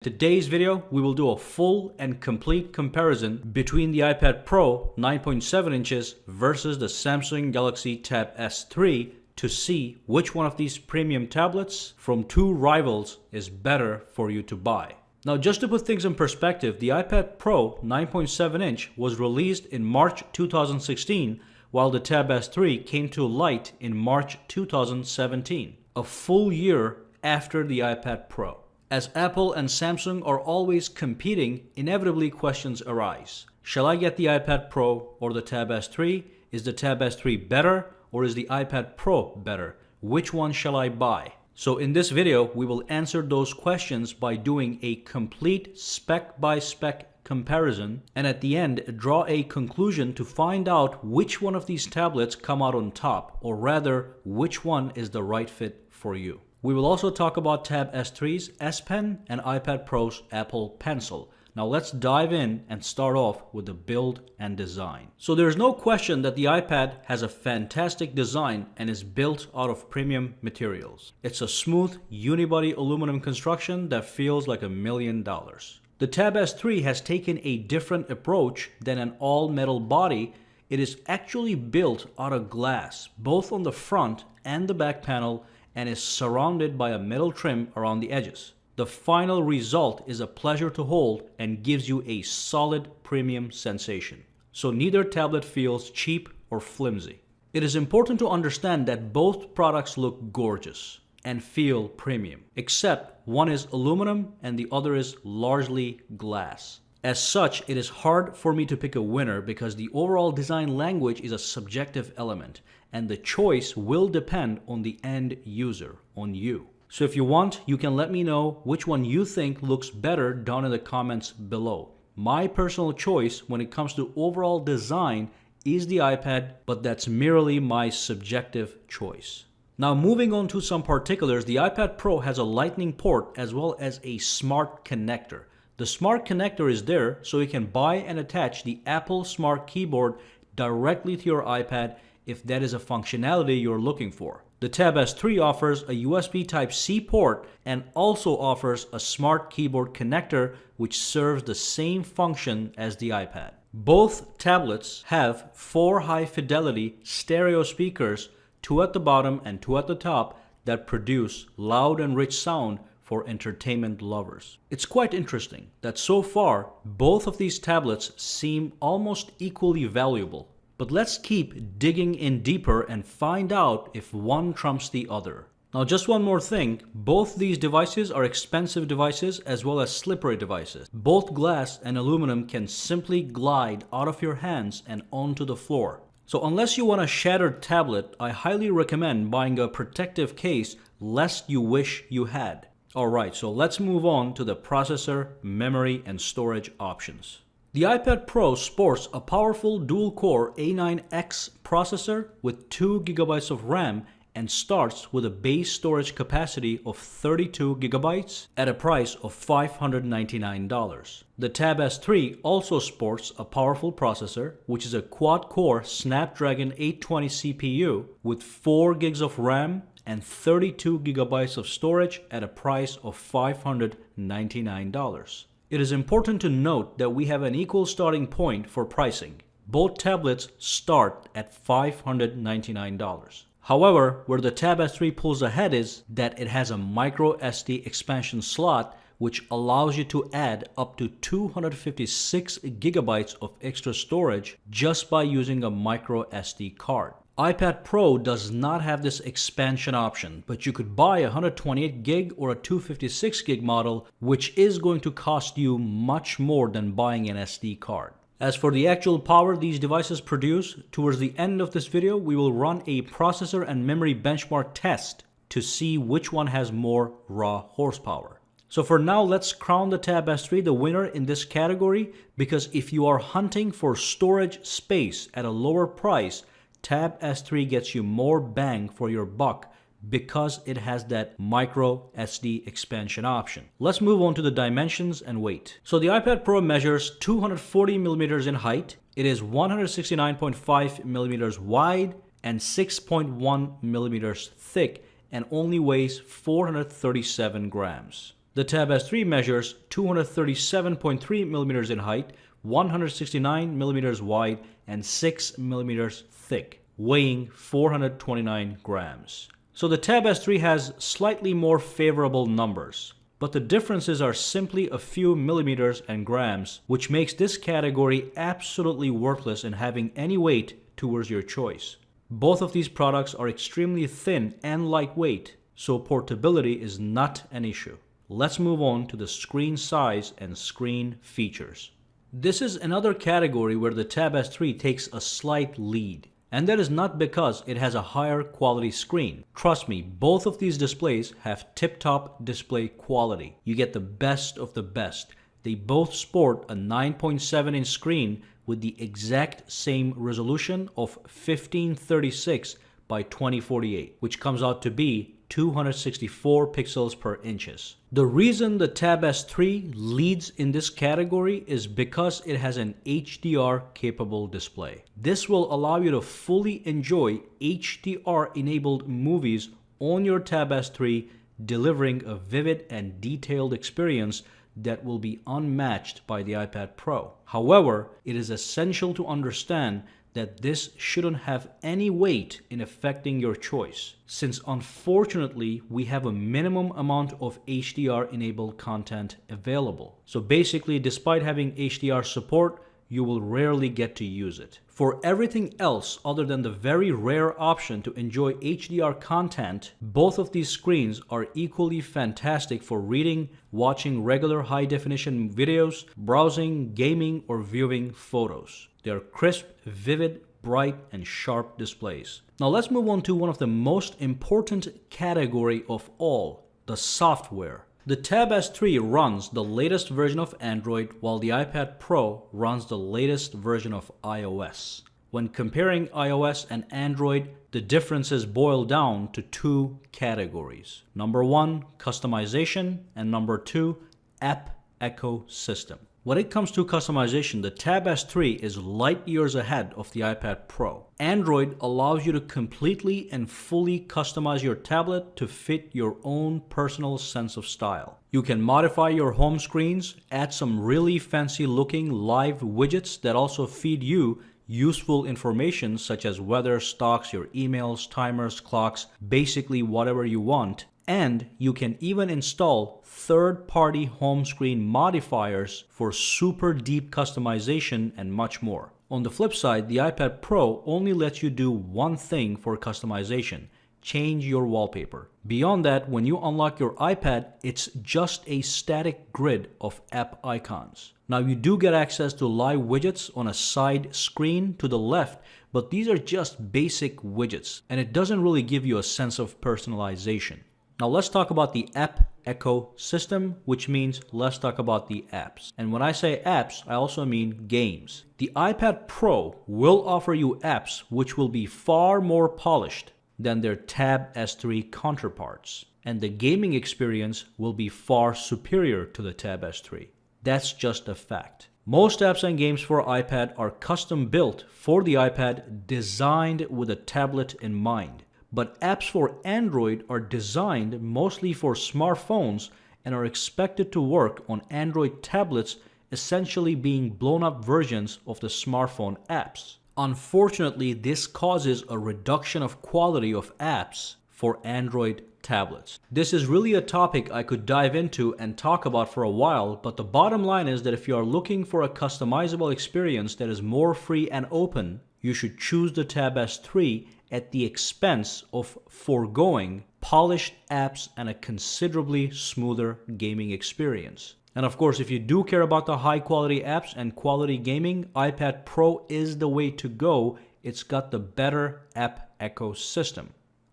Today's video, we will do a full and complete comparison between the iPad Pro 9.7 inches versus the Samsung Galaxy Tab S3 to see which one of these premium tablets from two rivals is better for you to buy. Now, just to put things in perspective, the iPad Pro 9.7 inch was released in March 2016, while the Tab S3 came to light in March 2017, a full year after the iPad Pro. As Apple and Samsung are always competing, inevitably questions arise. Shall I get the iPad Pro or the Tab S3? Is the Tab S3 better or is the iPad Pro better? Which one shall I buy? So in this video, we will answer those questions by doing a complete spec-by-spec comparison, and at the end, draw a conclusion to find out which one of these tablets come out on top, or rather, which one is the right fit for you. We will also talk about Tab S3's S Pen and iPad Pro's Apple Pencil. Now let's dive in and start off with the build and design. So there's no question that the iPad has a fantastic design and is built out of premium materials. It's a smooth unibody aluminum construction that feels like $1 million. The Tab S3 has taken a different approach than an all-metal body. It is actually built out of glass, both on the front and the back panel, and is surrounded by a metal trim around the edges. The final result is a pleasure to hold and gives you a solid premium sensation. So neither tablet feels cheap or flimsy. It is important to understand that both products look gorgeous and feel premium, except one is aluminum and the other is largely glass. As such, it is hard for me to pick a winner because the overall design language is a subjective element, and the choice will depend on the end user, on you. So if you want, you can let me know which one you think looks better down in the comments below. My personal choice when it comes to overall design is the iPad, but that's merely my subjective choice. Now moving on to some particulars, the iPad Pro has a Lightning port as well as a smart connector. The smart connector is there so you can buy and attach the Apple Smart Keyboard directly to your iPad if that is a functionality you're looking for. The Tab S3 offers a USB Type-C port and also offers a smart keyboard connector which serves the same function as the iPad. Both tablets have 4 high-fidelity stereo speakers, 2 at the bottom and 2 at the top, that produce loud and rich sound for entertainment lovers. It's quite interesting that so far, both of these tablets seem almost equally valuable. But let's keep digging in deeper and find out if one trumps the other. Now just one more thing, both these devices are expensive devices as well as slippery devices. Both glass and aluminum can simply glide out of your hands and onto the floor. So unless you want a shattered tablet, I highly recommend buying a protective case lest you wish you had. Alright, so let's move on to the processor, memory, and storage options. The iPad Pro sports a powerful dual-core A9X processor with 2 GB of RAM and starts with a base storage capacity of 32 GB at a price of $599. The Tab S3 also sports a powerful processor, which is a quad-core Snapdragon 820 CPU with 4 GB of RAM and 32 GB of storage at a price of $599. It is important to note that we have an equal starting point for pricing. Both tablets start at $599. However, where the Tab S3 pulls ahead is that it has a micro SD expansion slot which allows you to add up to 256 GB of extra storage just by using a micro SD card. iPad Pro does not have this expansion option, but you could buy a 128 gig or a 256 gig model, which is going to cost you much more than buying an SD card. As for the actual power these devices produce, towards the end of this video, we will run a processor and memory benchmark test to see which one has more raw horsepower. So for now, let's crown the Tab S3 the winner in this category, because if you are hunting for storage space at a lower price, Tab S3 gets you more bang for your buck because it has that micro SD expansion option. Let's move on to the dimensions and weight. So the iPad Pro measures 240 millimeters in height. It is 169.5 millimeters wide and 6.1 millimeters thick and only weighs 437 grams. The Tab S3 measures 237.3 millimeters in height, 169 millimeters wide, and 6 millimeters thick, weighing 429 grams. So the Tab S3 has slightly more favorable numbers, but the differences are simply a few millimeters and grams, which makes this category absolutely worthless in having any weight towards your choice. Both of these products are extremely thin and lightweight, so portability is not an issue. Let's move on to the screen size and screen features. This is another category where the Tab S3 takes a slight lead. And that is not because it has a higher quality screen. Trust me, both of these displays have tip-top display quality. You get the best of the best. They both sport a 9.7-inch screen with the exact same resolution of 1536 by 2048, which comes out to be 264 pixels per inches. The reason the Tab S3 leads in this category is because it has an HDR capable display. This will allow you to fully enjoy HDR enabled movies on your Tab S3, delivering a vivid and detailed experience that will be unmatched by the iPad Pro. However, it is essential to understand that this shouldn't have any weight in affecting your choice, since unfortunately we have a minimum amount of HDR enabled content available. So basically, despite having HDR support, you will rarely get to use it. For everything else other than the very rare option to enjoy HDR content, both of these screens are equally fantastic for reading, watching regular high definition videos, browsing, gaming, or viewing photos. They are crisp, vivid, bright, and sharp displays. Now let's move on to one of the most important category of all, the software. The Tab S3 runs the latest version of Android, while the iPad Pro runs the latest version of iOS. When comparing iOS and Android, the differences boil down to two categories. Number one, customization, and number two, app ecosystem. When it comes to customization, the Tab S3 is light years ahead of the iPad Pro. Android allows you to completely and fully customize your tablet to fit your own personal sense of style. You can modify your home screens, add some really fancy looking live widgets that also feed you useful information such as weather, stocks, your emails, timers, clocks, basically whatever you want. And you can even install third-party home screen modifiers for super deep customization and much more. On the flip side, the iPad Pro only lets you do one thing for customization: change your wallpaper. Beyond that, when you unlock your iPad, it's just a static grid of app icons. Now you do get access to live widgets on a side screen to the left, but these are just basic widgets, and it doesn't really give you a sense of personalization. Now let's talk about the app ecosystem, which means let's talk about the apps. And when I say apps, I also mean games. The iPad Pro will offer you apps which will be far more polished than their Tab S3 counterparts. And the gaming experience will be far superior to the Tab S3. That's just a fact. Most apps and games for iPad are custom built for the iPad, designed with a tablet in mind. But apps for Android are designed mostly for smartphones and are expected to work on Android tablets, essentially being blown-up versions of the smartphone apps. Unfortunately, this causes a reduction of quality of apps for Android tablets. This is really a topic I could dive into and talk about for a while, but the bottom line is that if you are looking for a customizable experience that is more free and open, you should choose the Tab S3 at the expense of foregoing polished apps and a considerably smoother gaming experience. And of course, if you do care about the high quality apps and quality gaming, iPad Pro is the way to go. It's got the better app ecosystem.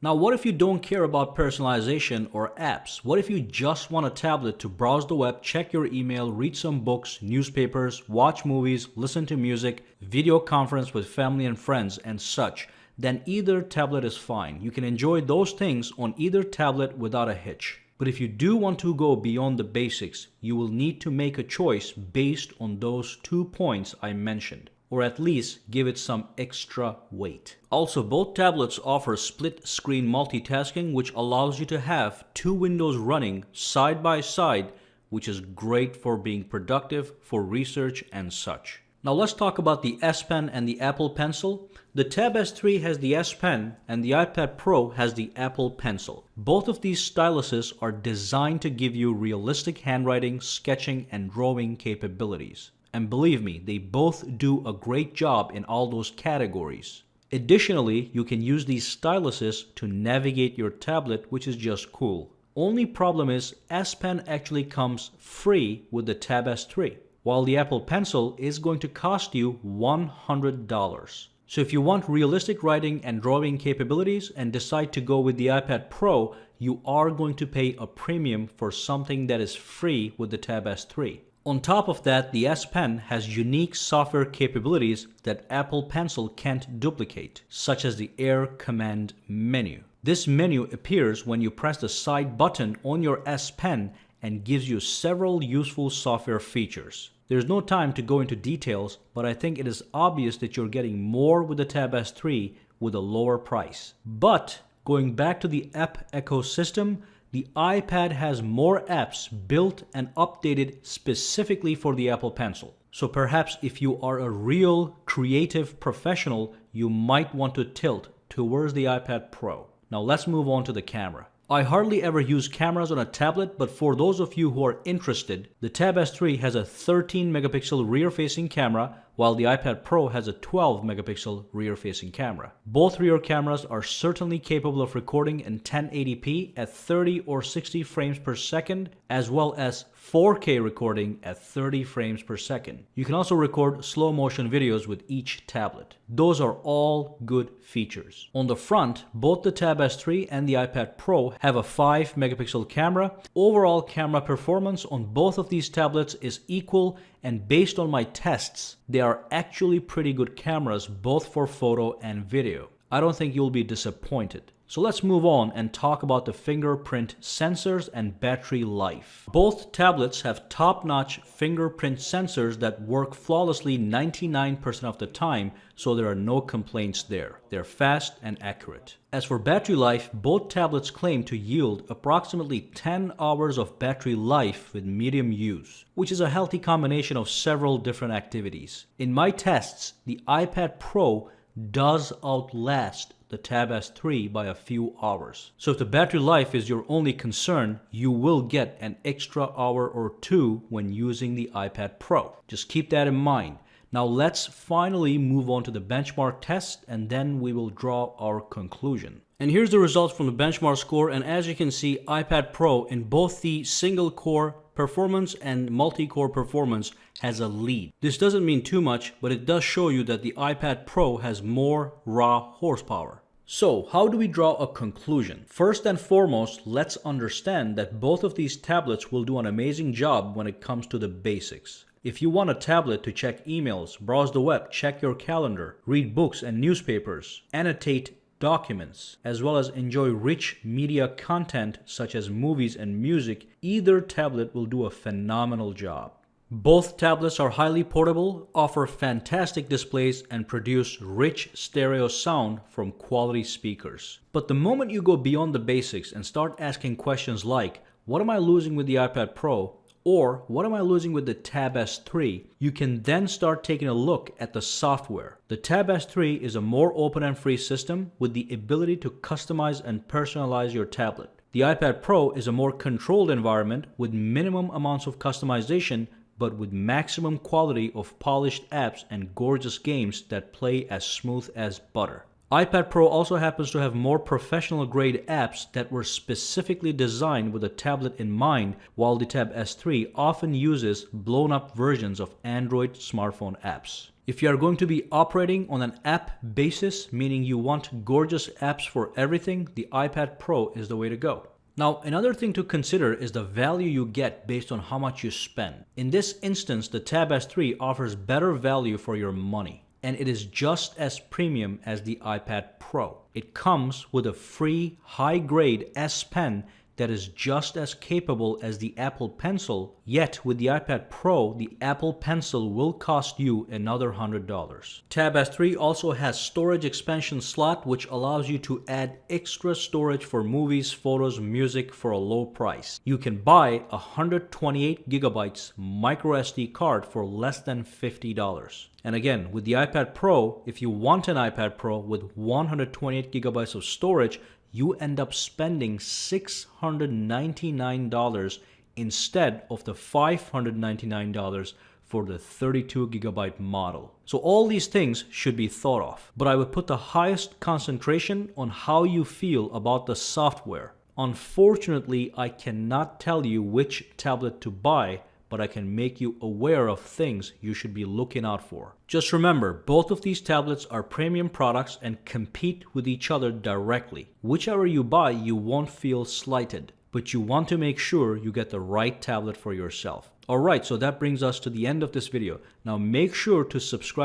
Now, what if you don't care about personalization or apps? What if you just want a tablet to browse the web, check your email, read some books, newspapers, watch movies, listen to music, video conference with family and friends, and such? Then either tablet is fine. You can enjoy those things on either tablet without a hitch. But if you do want to go beyond the basics, you will need to make a choice based on those 2 points I mentioned. or at least give it some extra weight. Also, both tablets offer split screen multitasking, which allows you to have two windows running side by side, which is great for being productive for research and such. Now let's talk about the S Pen and the Apple Pencil. The Tab S3 has the S Pen and the iPad Pro has the Apple Pencil. Both of these styluses are designed to give you realistic handwriting, sketching, and drawing capabilities. And believe me, they both do a great job in all those categories. Additionally, you can use these styluses to navigate your tablet, which is just cool. Only problem is S Pen actually comes free with the Tab S3, while the Apple Pencil is going to cost you $100. So if you want realistic writing and drawing capabilities and decide to go with the iPad Pro, you are going to pay a premium for something that is free with the Tab S3. On top of that, the S Pen has unique software capabilities that Apple Pencil can't duplicate, such as the Air Command menu. This menu appears when you press the side button on your S Pen and gives you several useful software features. There's no time to go into details, but I think it is obvious that you're getting more with the Tab S3 with a lower price. But going back to the app ecosystem, the iPad has more apps built and updated specifically for the Apple Pencil. So perhaps if you are a real creative professional, you might want to tilt towards the iPad Pro. Now let's move on to the camera. I hardly ever use cameras on a tablet, but for those of you who are interested, the Tab S3 has a 13 megapixel rear-facing camera, while the iPad Pro has a 12 megapixel rear-facing camera. Both rear cameras are certainly capable of recording in 1080p at 30 or 60 frames per second, as well as 4K recording at 30 frames per second. You can also record slow motion videos with each tablet. Those are all good features. On the front, both the Tab S3 and the iPad Pro have a 5 megapixel camera. Overall camera performance on both of these tablets is equal, and based on my tests, they are actually pretty good cameras both for photo and video. I don't think you'll be disappointed. So let's move on and talk about the fingerprint sensors and battery life. Both tablets have top-notch fingerprint sensors that work flawlessly 99% of the time, so there are no complaints there. They're fast and accurate. As for battery life, both tablets claim to yield approximately 10 hours of battery life with medium use, which is a healthy combination of several different activities. In my tests, the iPad Pro does outlast the Tab S3 by a few hours. So if the battery life is your only concern, you will get an extra hour or two when using the iPad Pro. Just keep that in mind. Now let's finally move on to the benchmark test, and then we will draw our conclusion. And here's the results from the benchmark score, and as you can see, iPad Pro in both the single core performance and multi-core performance has a lead. This doesn't mean too much, but it does show you that the iPad Pro has more raw horsepower. So, how do we draw a conclusion? First and foremost, let's understand that both of these tablets will do an amazing job when it comes to the basics. If you want a tablet to check emails, browse the web, check your calendar, read books and newspapers, annotate documents, as well as enjoy rich media content such as movies and music, either tablet will do a phenomenal job. Both tablets are highly portable, offer fantastic displays, and produce rich stereo sound from quality speakers. But the moment you go beyond the basics and start asking questions like, what am I losing with the iPad Pro? Or what am I losing with the Tab S3? You can then start taking a look at the software. The Tab S3 is a more open and free system with the ability to customize and personalize your tablet. The iPad Pro is a more controlled environment with minimum amounts of customization, but with maximum quality of polished apps and gorgeous games that play as smooth as butter. iPad Pro also happens to have more professional grade apps that were specifically designed with a tablet in mind, while the Tab S3 often uses blown up versions of Android smartphone apps. If you are going to be operating on an app basis, meaning you want gorgeous apps for everything, the iPad Pro is the way to go. Now, another thing to consider is the value you get based on how much you spend. In this instance, the Tab S3 offers better value for your money, and it is just as premium as the iPad Pro. It comes with a free high-grade S Pen that is just as capable as the Apple Pencil, yet with the iPad Pro, the Apple Pencil will cost you another $100. Tab S3 also has storage expansion slot, which allows you to add extra storage for movies, photos, music for a low price. You can buy a 128 gigabytes micro SD card for less than $50. And again, with the iPad Pro, if you want an iPad Pro with 128 gigabytes of storage, you end up spending $699 instead of the $599 for the 32 gigabyte model. So all these things should be thought of, but I would put the highest concentration on how you feel about the software. Unfortunately, I cannot tell you which tablet to buy, but I can make you aware of things you should be looking out for. Just remember, both of these tablets are premium products and compete with each other directly. Whichever you buy, you won't feel slighted, but you want to make sure you get the right tablet for yourself. Alright, so that brings us to the end of this video. Now make sure to subscribe